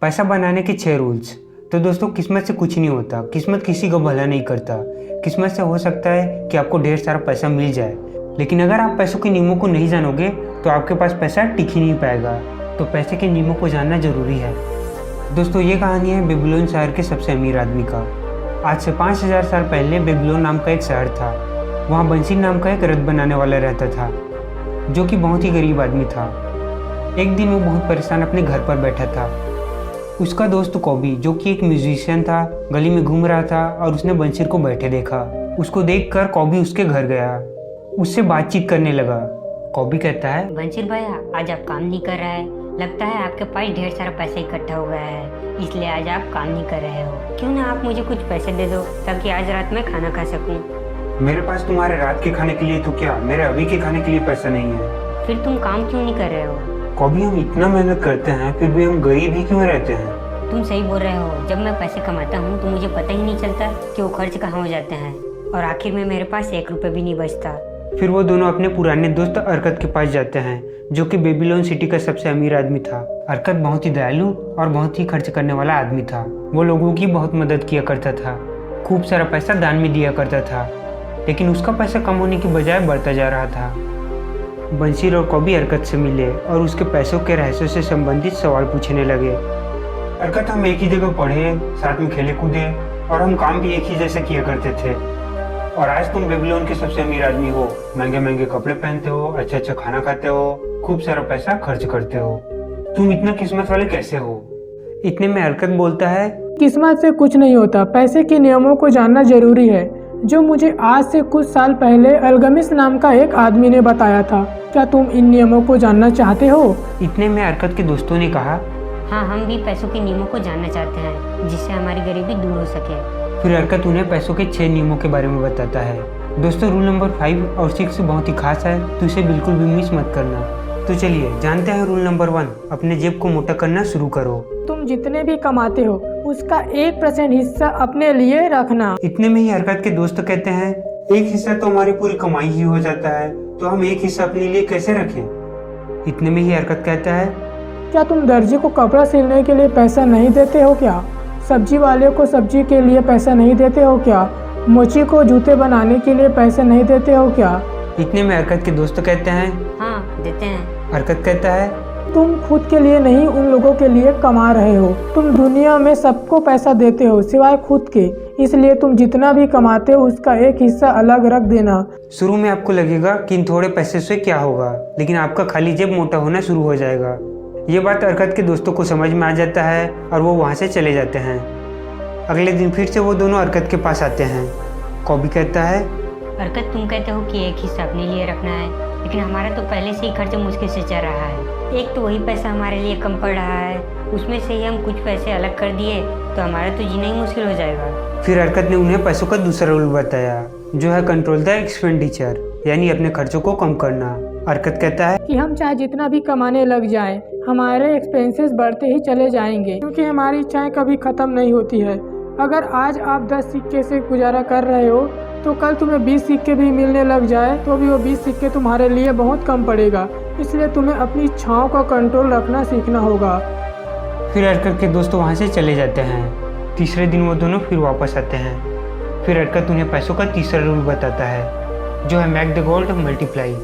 पैसा बनाने के 6 रूल्स। तो दोस्तों, किस्मत से कुछ नहीं होता। किस्मत किसी को भला नहीं करता। किस्मत से हो सकता है कि आपको ढेर सारा पैसा मिल जाए, लेकिन अगर आप पैसों के नियमों को नहीं जानोगे तो आपके पास पैसा टिक ही नहीं पाएगा। तो पैसे के नियमों को जानना जरूरी है। दोस्तों, ये कहानी है बेबीलोन शहर के सबसे अमीर आदमी का। आज से 5000 साल पहले बेबीलोन नाम का एक शहर था। वहाँ बंसी नाम का एक रथ बनाने वाला रहता था, जो कि बहुत ही गरीब आदमी था। एक दिन वो बहुत परेशान अपने घर पर बैठा था। उसका दोस्त कॉबी, जो कि एक म्यूजिशियन था, गली में घूम रहा था और उसने बंशीर को बैठे देखा। उसको देखकर कॉबी उसके घर गया, उससे बातचीत करने लगा। कॉबी कहता है, बंशीर भैया, आज आप काम नहीं कर रहा है। लगता है आपके पास ढेर सारा पैसा इकट्ठा हो गया है, इसलिए आज आप काम नहीं कर रहे हो। क्यों ना आप मुझे कुछ पैसे दे दो ताकि आज रात में खाना खा सकूं। मेरे पास तुम्हारे रात के खाने के लिए तो क्या, मेरे अभी के खाने के लिए पैसा नहीं है। फिर तुम काम क्यों नहीं कर रहे हो? कॉबी, हम इतना मेहनत करते हैं फिर भी हम गरीब ही क्यों रहते हैं? तुम सही बोल रहे हो। जब मैं पैसे कमाता हूँ तो मुझे पता ही नहीं चलता कि वो खर्च कहाँ हो जाते हैं, और आखिर में मेरे पास 1 रुपये भी नहीं बचता। फिर वो दोनों अपने पुराने दोस्त अरकत के पास जाते हैं, जो कि बेबीलोन सिटी का सबसे अमीर आदमी था। अरकत बहुत ही दयालु और बहुत ही खर्च करने वाला आदमी था। वो लोगों की बहुत मदद किया करता था, खूब सारा पैसा दान में दिया करता था, लेकिन उसका पैसा कम होने की बजाय बढ़ता जा रहा था। बंशीर और कॉबी अरकत से मिले और उसके पैसों के रहस्यों से संबंधित सवाल पूछने लगे। अरकत, हम एक ही जगह पढ़े, साथ में खेले कूदे और हम काम भी एक ही जैसे किया करते थे, और आज तुम बेबीलोन के सबसे अमीर आदमी हो, महंगे महंगे कपड़े पहनते हो, अच्छा अच्छा खाना खाते हो, खूब सारा पैसा खर्च करते हो। तुम इतना किस्मत वाले कैसे हो? इतने में अरकत बोलता है, किस्मत से कुछ नहीं होता, पैसे के नियमों को जानना जरूरी है, जो मुझे आज से कुछ साल पहले अल्गमिस नाम का एक आदमी ने बताया था। क्या तुम इन नियमों को जानना चाहते हो? इतने में अरकत के दोस्तों ने कहा, हाँ, हम भी पैसों के नियमों को जानना चाहते हैं, जिससे हमारी गरीबी दूर हो सके। फिर अरकत उन्हें पैसों के 6 नियमों के बारे में बताता है। दोस्तों, रूल नंबर 5 और 6 बहुत ही खास है, तो इसे बिल्कुल भी मिस मत करना। तो चलिए जानते हैं रूल नंबर 1, अपने जेब को मोटा करना शुरू करो। तुम जितने भी कमाते हो उसका 1% हिस्सा अपने लिए रखना। इतने में ही अरकत के दोस्त कहते हैं, 1 हिस्सा तो हमारी पूरी कमाई ही हो जाता है, तो हम 1 हिस्सा अपने लिए कैसे रखें? इतने में ही अरकत कहता है, क्या तुम दर्जी को कपड़ा सिलने के लिए पैसा नहीं देते हो क्या? सब्जी वाले को सब्जी के लिए पैसा नहीं देते हो क्या? मोची को जूते बनाने के लिए पैसे नहीं देते हो क्या? इतने में अरकत के दोस्त कहते हैं, हाँ, देते हैं। अरकत कहता है, तुम खुद के लिए नहीं, उन लोगों के लिए कमा रहे हो। तुम दुनिया में सबको पैसा देते हो सिवाय खुद के, इसलिए तुम जितना भी कमाते हो उसका 1 हिस्सा अलग रख देना। शुरू में आपको लगेगा कि इन थोड़े पैसे से क्या होगा, लेकिन आपका खाली जेब मोटा होना शुरू हो जाएगा। ये बात अरकत के दोस्तों को समझ में आ जाता है और वो वहाँ से चले जाते हैं। अगले दिन फिर से वो दोनों अरकत के पास आते हैं। कॉबी कहता है, अरकत, तुम कहते हो कि 1 हिस्सा अपने लिए रखना है, लेकिन हमारा तो पहले से ही खर्च मुश्किल से चल रहा है। एक तो वही पैसा हमारे लिए कम पड़ रहा है, उसमें से ही हम कुछ पैसे अलग कर दिए तो हमारा तो जीना ही मुश्किल हो जाएगा। फिर अरकत ने उन्हें पैसों का दूसरा रूल बताया, जो है कंट्रोल द एक्सपेंडिचर, यानी अपने खर्चों को कम करना। अरकत कहता है कि हम चाहे जितना भी कमाने लग जाएं, हमारे एक्सपेंसेस बढ़ते ही चले जाएंगे, क्योंकि हमारी इच्छाएं कभी ख़त्म नहीं होती है। अगर आज आप 10 सिक्के से गुजारा कर रहे हो तो कल तुम्हें 20 सिक्के भी मिलने लग जाए तो भी वो 20 सिक्के तुम्हारे लिए बहुत कम पड़ेगा। इसलिए तुम्हें अपनी इच्छाओं का कंट्रोल रखना सीखना होगा। फिर अरकत के दोस्त वहाँ से चले जाते हैं। तीसरे दिन वो दोनों फिर वापस आते हैं। फिर अरकत उन्हें पैसों का तीसरा रूल बताता है, जो है मेक द गोल्ड मल्टीप्लाई,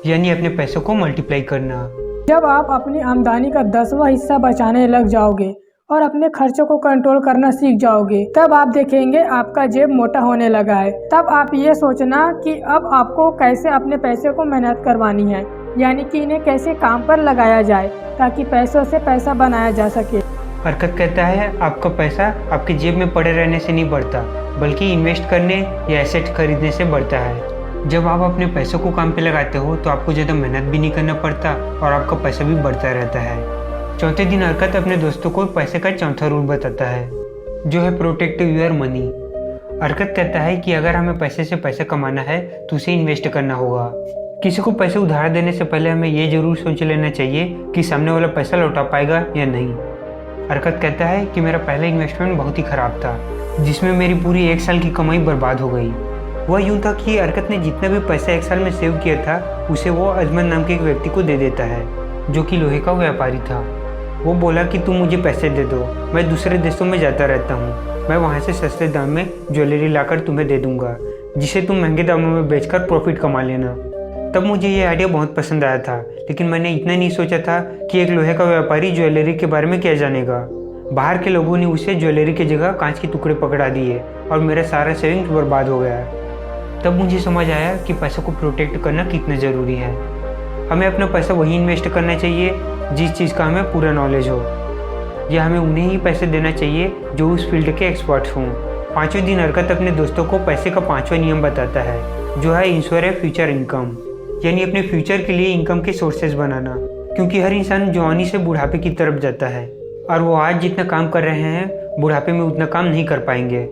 यानी अपने पैसों को मल्टीप्लाई करना। जब आप अपनी आमदनी का 10वां हिस्सा बचाने लग जाओगे और अपने खर्चों को कंट्रोल करना सीख जाओगे, तब आप देखेंगे आपका जेब मोटा होने लगा है। तब आप ये सोचना कि अब आपको कैसे अपने पैसे को मेहनत करवानी है, यानी कि इन्हें कैसे काम पर लगाया जाए ताकि पैसों से पैसा बनाया जा सके। अरकत कहता है, आपका पैसा आपके जेब में पड़े रहने से नहीं बढ़ता, बल्कि इन्वेस्ट करने या एसेट खरीदने से बढ़ता है। जब आप अपने पैसों को काम पे लगाते हो तो आपको ज़्यादा मेहनत भी नहीं करना पड़ता और आपका पैसा भी बढ़ता रहता है। चौथे दिन अरकत अपने दोस्तों को पैसे का चौथा रूल बताता है, जो है प्रोटेक्ट योर मनी। अरकत कहता है कि अगर हमें पैसे से पैसा कमाना है तो उसे इन्वेस्ट करना होगा। किसी को पैसे उधार देने से पहले हमें ये जरूर सोच लेना चाहिए कि सामने वाला पैसा लौटा पाएगा या नहीं। अरकत कहता है कि मेरा पहला इन्वेस्टमेंट बहुत ही ख़राब था, जिसमें मेरी पूरी 1 साल की कमाई बर्बाद हो गई। वह यूँ था कि अरकत ने जितना भी पैसा 1 साल में सेव किया था उसे वो अजमन नाम के एक व्यक्ति को दे देता है, जो कि लोहे का व्यापारी था। वो बोला कि तुम मुझे पैसे दे दो, मैं दूसरे देशों में जाता रहता हूँ, मैं वहाँ से सस्ते दाम में ज्वेलरी लाकर तुम्हें दे दूँगा, जिसे तुम महंगे दामों में बेचकर प्रॉफिट कमा लेना। तब मुझे ये आइडिया बहुत पसंद आया था, लेकिन मैंने इतना नहीं सोचा था कि एक लोहे का व्यापारी ज्वेलरी के बारे में क्या जानेगा। बाहर के लोगों ने उसे ज्वेलरी की जगह कांच के टुकड़े पकड़ा दिए और मेरा सारा सेविंग्स बर्बाद हो गया। तब मुझे समझ आया कि पैसों को प्रोटेक्ट करना कितना ज़रूरी है। हमें अपना पैसा वही इन्वेस्ट करना चाहिए जिस चीज़ का हमें पूरा नॉलेज हो, या हमें उन्हें ही पैसे देना चाहिए जो उस फील्ड के एक्सपर्ट्स हों। 5वें दिन हरकत अपने दोस्तों को पैसे का 5वां नियम बताता है, जो है इंश्योर ए फ्यूचर इनकम, यानी अपने फ्यूचर के लिए इनकम के सोर्सेज बनाना। क्योंकि हर इंसान जवानी से बुढ़ापे की तरफ जाता है और वो आज जितना काम कर रहे हैं बुढ़ापे में उतना काम नहीं कर पाएंगे,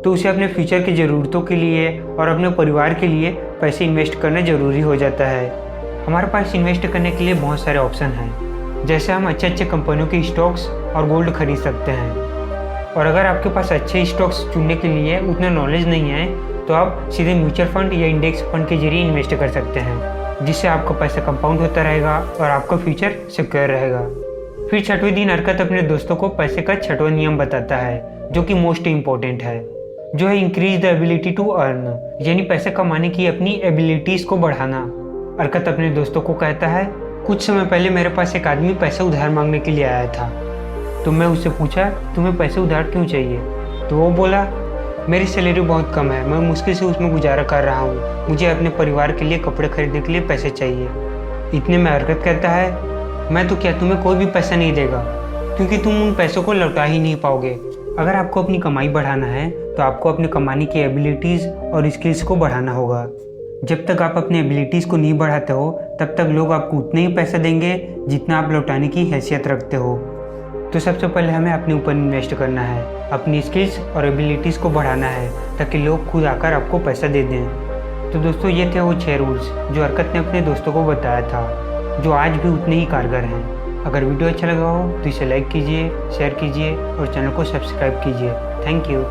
तो उसे अपने फ्यूचर की ज़रूरतों के लिए और अपने परिवार के लिए पैसे इन्वेस्ट करना ज़रूरी हो जाता है। हमारे पास इन्वेस्ट करने के लिए बहुत सारे ऑप्शन हैं, जैसे हम अच्छे कंपनियों के स्टॉक्स और गोल्ड खरीद सकते हैं। और अगर आपके पास अच्छे स्टॉक्स चुनने के लिए उतना नॉलेज नहीं है तो आप सीधे म्यूचुअल फंड या इंडेक्स फंड के जरिए इन्वेस्ट कर सकते हैं, जिससे आपका पैसा कंपाउंड होता रहेगा और आपका फ्यूचर सिक्योर रहेगा। फिर 6वें दिन हरकत अपने दोस्तों को पैसे का 6वां नियम बताता है, जो कि मोस्ट इम्पोर्टेंट है, जो है increase the ability to earn, यानी पैसे कमाने की अपनी एबिलिटीज़ को बढ़ाना। हरकत अपने दोस्तों को कहता है, कुछ समय पहले मेरे पास एक आदमी पैसे उधार मांगने के लिए आया था, तो मैं उससे पूछा तुम्हें पैसे उधार क्यों चाहिए? तो वो बोला मेरी सैलरी बहुत कम है, मैं मुश्किल से उसमें गुजारा कर रहा हूँ, मुझे अपने परिवार के लिए कपड़े खरीदने के लिए पैसे चाहिए। इतने में हरकत कहता है, मैं तो क्या तुम्हें कोई भी पैसा नहीं देगा, क्योंकि तुम उन पैसों को लौटा ही नहीं पाओगे। अगर आपको अपनी कमाई बढ़ाना है तो आपको अपने कमाने की एबिलिटीज़ और स्किल्स को बढ़ाना होगा। जब तक आप अपनी एबिलिटीज़ को नहीं बढ़ाते हो तब तक लोग आपको उतने ही पैसा देंगे जितना आप लौटाने की हैसियत रखते हो। तो सबसे पहले हमें अपने ऊपर इन्वेस्ट करना है, अपनी स्किल्स और एबिलिटीज़ को बढ़ाना है, ताकि लोग खुद आकर आपको पैसा दे दें। तो दोस्तों ये थे वो 6 रूल्स जो हरकत ने अपने दोस्तों को बताया था, जो आज भी उतने ही कारगर हैं। अगर वीडियो अच्छा लगा हो तो इसे लाइक कीजिए, शेयर कीजिए और चैनल को सब्सक्राइब कीजिए। Thank you.